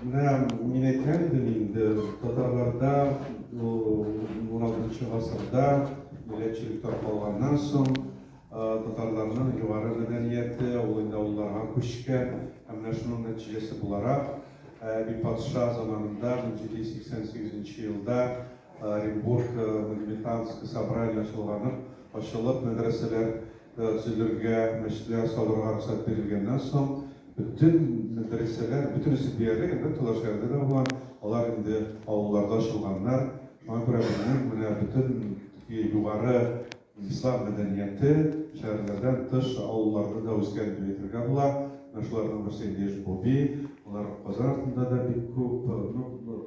Мен айтқан едім енді татарларда 16 ғасырда милләтшілік тарқалғаннан соң татарларның жоғары мәдениеті ол енді ауылдарға көшкен һәм шуның нәтижесі боларақ bir патша заманында 1788 елда Оренбург монументальный собрание ашылып мәдрәсәләр төзелергә, мәчетләр салырга рөхсәт берилгәннән соң bütün мәдрәсәләр, бөтенесе диярлек инде тулы шәһәрдә дә булган, алар инде авылларда ачылганнар. Шуңа күрә безнең менә бөтен югары ислам мәдәнияте шәһәрләрдән тыш авылларда да үскән дип әйтергә була. Шуларның берсе Ильич Боби, алар Казан артында да бик күп,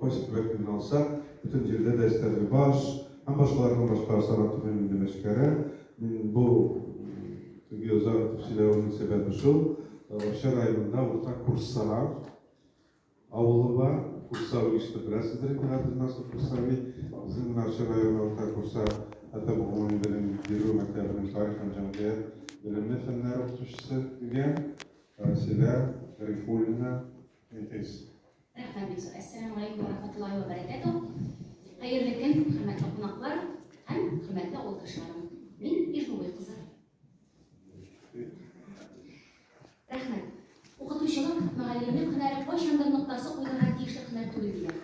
кайсы төбәктән алса, бөтен җирдә дә Стәрлебаш, һәм башкаларның башка санаты мөһим мәскәре. Бу язар сөйләүнең сәбәбе шул. Вообще районында урта Курсара авылы бар. Курсара ишетеп беләсездер, нас Курсави. Безнең Вообще районында урта Курсара хәтта бу белем бирү мәктәбенең тарих һәм җәмгыять белемле фәннәр укытучысы дигән Силә Рифулина Нетес. Assalamu alaykum wa rahmatullahi wa barakatuh. Хәерле көн, хөрмәтле кунаклар һәм хөрмәтле авылдашларым. Мин Ишбуй кызы. Рәхмәт. Укытучылык, мөгаллимлек һөнәре кайчандыр ноктасы куйылган тиешле һөнәр түгел диләр.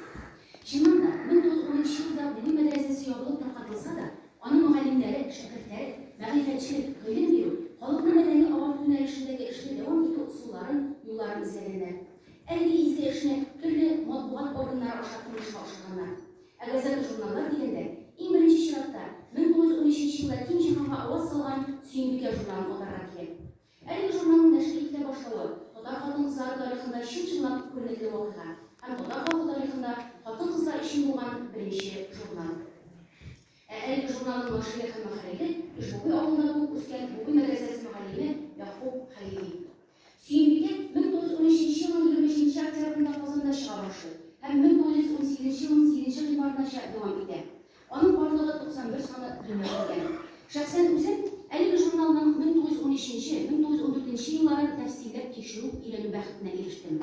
Чыннан да 1910 елда Бөли мәдрәсәсе ябылып таркатылса да, аның мөгаллимнәре, шәкертләре, мәгърифәтчелек, гыйлем бирү, халыкны мәдәни авырту юнәлешендәге эшне дәвам итү ысулларын, юлларын эзләгәннәр. Әлеге изге эшне төрле матбугат органнары аша тырышка ашырганнар. Ә газета журналлар дигәндә, иң беренче чиратта 1913 елда киң җиһанга аваз салган Сөембикә журналын атарга кирәк. Әлеге журналның нәшр ителә башлавы татар хатын-кызлары тарихында чын-чынлап күренекле вакыйга һәм татар халкы тарихында хатын-кызлар өчен булган беренче журнал. Әлеге журналның нәшрия һәм мөхәррире Ишбуй авылында туып үскән Буби мәдрәсәсе мөгаллиме Яхуп Хәлили. Сөембикә 1913 елның 25 октябрендә Казанда чыга башлый һәм 1918 елның 8 гыйнварынча дәвам итә. Аның барлыгы 91 саны дөньяга килгән. Шәхсән үзем әлеге журналның 1913-1914 елларын тәфсилләп тикшерү, өйрәнү бәхетенә ирештем.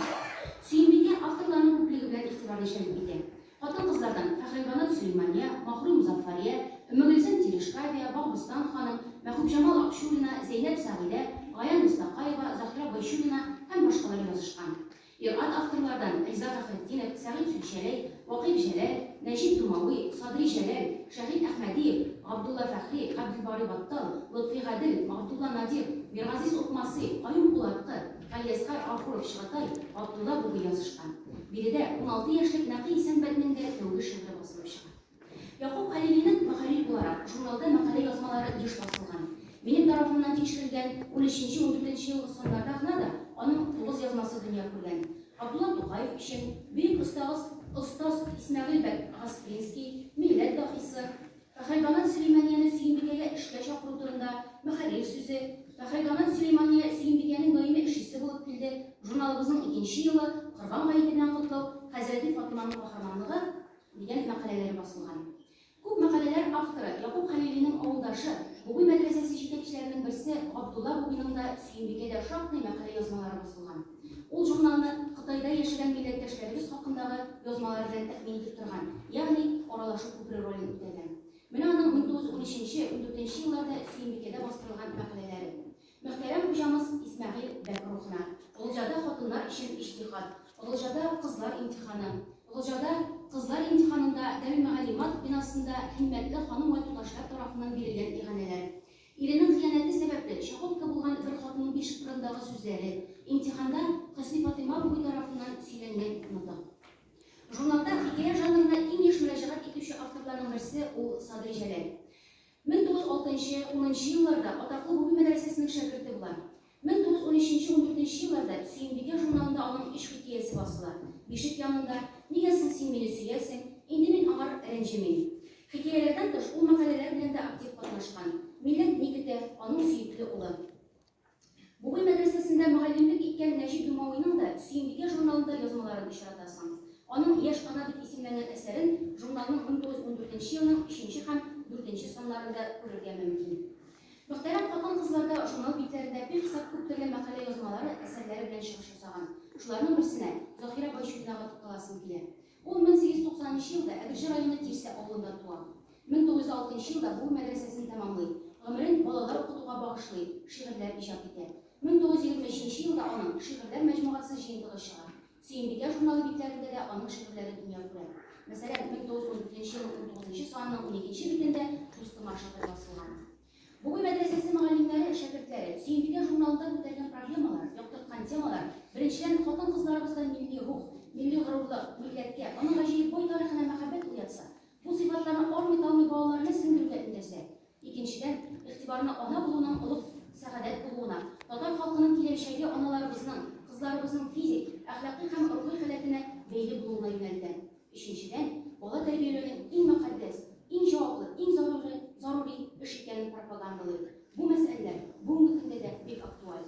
Сөембикә авторларның күплеге белән игътибарны җәлеп итә. Хатын-кызлардан Фәхрибанат Сөләймания, Махрум Музаффария, Өммегөлсем Терешкаева, Бакбустан ханым, Мәхүб Җамал Акшурина, Зәйнәп Сәгыйдә, Гаян Мустакаева, Захира Байшулина һәм башкалар язышкан. Ир-ат авторлардан Айза Фәхретдинов, Сәгыйд Сүлчәләй, Вакыйф Җәләл, Нәҗип Тумави, Садри Җәләл, Шәһид Әхмәдиев, Габдулла Фәхри, Габдулбари Баттал, Лотфи Гадел, Габдулла Надир, Миргазиз Укмасы, Каюм Булатқы, Галиәсгар Афуров Чыгатай, Габдулла Бугы язышкан. Биредә 16 яшьлек Нәкый Исәнбәтнең дә тәүге шигъре басылып чыга. Яқуб Хәлилинең мөхәррир буларак журналда мәкалә язмалары еш басылган. Минем тарафымнан тикшерелгән 13-14 елгы соннарда гына да аның 9 язмасы дөнья күргән. Абдулла Тукаев өчен бөек остаз Исмәгыйль Бәк Гаспринский, милләт даһисы, Фәхрибанат Сөләйманияне Сөембикәгә эшкә чакыру турында мөхәррир сүзе, Фәхрибанат Сөләймания Сөембикәнең даими эшчесе булып килде, журналыбызның 2нче елы Корбан гаете белән котлау, Хәзрәти Фатиманың каһарманлыгы дигән мәкаләләр басылган. Күп мәкаләләр авторы Яқуб Хәлилинең авылдашы, Буби мәдрәсәсе җитәкчеләренең берсе Габдулла Бугының да Сөембикәдә шактый мәкалә язмалары басылган. Ул журналны Кытайда яшәгән милләттәшләребез хакындагы язмалар белән тәэмин итеп торган, ягъни аралашу күпер ролен үтәгән. Менә аның 1913-14 елларда Сөембикәдә бастырылган мәкаләләре. Мөхтәрәм хуҗамыз Исмәгыйль Бәк рухына, Олжада хатыннар өчен иҗтиһад, Олжада кызлар имтиханы, Олжада кызлар имтиханында Дарул-Мәгалимат бинасында химмәтле ханым ва туташлар тарафыннан бирелгән иганәләр. Иренең хыянәте сәбәпле шаһотка булган бер хатынның бишек турындагы сүзләре, имтиханда Хәсни Фатыйма Бугы тарафыннан сөйләнгән нутык. Журналда хикәя жанрына иң еш мөрәҗәгать итүче авторларның берсе ул Садри Җәләл. 1906-10 елларда атаклы Буби мәдрәсәсенең шәкерте була. 1913-14 елларда Сөембикә журналында аның 3 хикәясе басыла. Бишек янында "Нигә соң син мине сөясең? Инде мин аңар рәнҗемим". Хикәяләрдән тыш ул мәкаләләр белән дә актив катнашкан. Милләт никетә аның сөекле улы. Буби мәдрәсәсендә мөгаллимлек иткән Нәҗип Думавиның да Сөембикә журналында язмаларын очратасың. Аның "Яшь ана" дип исемләнгән әсәрен журналның 1914 елның 3 һәм 4 саннарында күрергә мөмкин. Мөхтәрәм хатын-кызларда журнал битләрендә бихисап күп төрле мәкалә язмалары, әсәрләре белән чыгыш ясаган. Шуларның берсенә Заһира Байчутинага тукталасым килә. Ул 1890 елда Әдерҗе районы Тирсә авылында туа. 1906 елда бу мәдрәсәсен тәмамлый. Гомерен балалар укытуга багышлый, шигырьләр иҗат итә. 1923 елда аның шигырьләр мәҗмугасы җыентыгы чыга. Сөембикә журналы битләрендә дә аның шигырьләре дөнья күрә. Мәсәлән, 1914 елның 19 санының 12 битендә Дустыма шигырь басылган. Бугай мәдрәсәсе мөгаллимнәре, шәкертләре Сөембикә журналында күтәргән проблемалар, яктырткан темалар, беренчедән хатын-кызларыбызда милли рух, милли горурлык, милләткә, аның гаҗәеп бай тарихына мәхәббәт уятса, бу сыйфатларны армый-талмый балаларына сеңдерүгә өндәсә. Икенчедән, игътибарны ана булуның олуг сәгадәт булуына, татар халкының киләчәге аналарыбызның, кызларыбызның физик, әхлакый һәм рухи халәтенә бәйле булуына юнәлтә. Өченчедән, бала тәрбияләүнең иң мөхәддәс, иң җаваплы, иң зарури эш икәнен пропагандалый. Бу мәсьәләләр бүгенге көндә дә бик актуаль.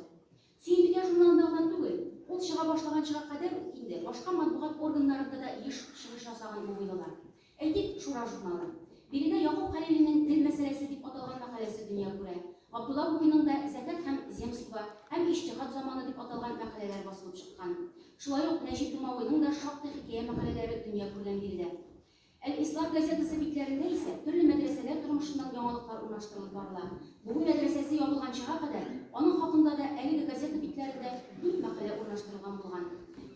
Сөембикә журналында гына түгел, ул чыга башлаган чыга кадәр инде башка матбугат органнарында да еш чыгыш ясаган бу уйлар. Әйтик, Шура журналы. Биридә Якуб Хәлилнең тел мәсьәләсе дип аталган мәкаләсе дөнья күрә. Габдулла Бугайның да Зәкат һәм земство һәм иҗтиһад заманы дип аталган мәкаләләр басылып чыккан. Шулай ук Нәҗип Думавыйның да шактый хикәя мәкаләләре дөнья күргән биридә. Әл-Ислам газетасы битләрендә исә төрле мәдрәсәләр тормышыннан яңалыклар урнаштырылып барыла. Бу мәдрәсәсе ябылганчага кадәр аның хакында да әлеге газета битләрендә бик мәкалә урнаштырылган булган.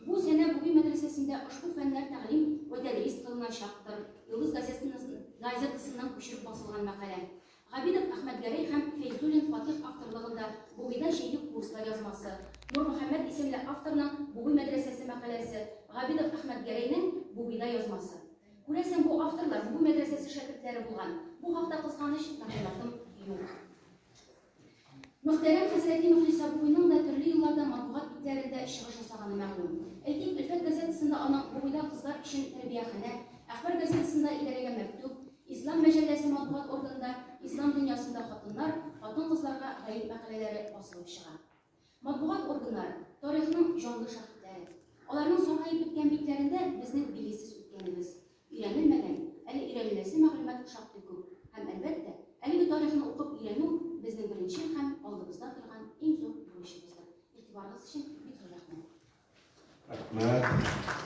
Бу сәнә Бугай мәдрәсәсендә ошбу фәннәр тәгълим вә тәдрис кылыначактыр. Йолдыз газетасыннан күчереп басылган мәкалә. Габидов Әхмәтгәрәй һәм Фәйзуллин Фатих авторлыгында Бугайда җәйге курслар язмасы, Нур Мөхәммәд исемле авторның Бугай мәдрәсәсе мәкаләсе, Габидов Әхмәтгәрәйнең Бугайда язмасы. Күрәсең, бу авторлар Бугай мәдрәсәсе шәкертләре булган. Бу хакта кызганыч мәгълүматым юк. Мөхтәрәм Хәзрәти Мөхлисә Бугайның да төрле елларда матбугат битләрендә чыгыш ясаганы мәгълүм. Әйтик, Илфәт газетасында аның Бугайда кызлар өчен тәрбиyaxанә, Әхбар газетасында идарәгә мәктүб, Ислам мәҗәлләсе матбугат органында Ислам дөньясында хатыннар, хатын-кызларга гаип мәкаләләре басылып чыга. Матбугат органнары тарихның җанлы шаһитләре. Аларның саргаеп беткән битләрендә безнең билгесез үткәнебез, өйрәнелмәгән, әле өйрәнеләсе мәгълүмат шактый күп. Һәм әлбәттә, әлеге тарихны укып өйрәнү безнең беренче һәм алдыбызда торган иң зур бурычыбыздыр. Игътибарыгыз өчен бик зур рәхмәт. Рәхмәт.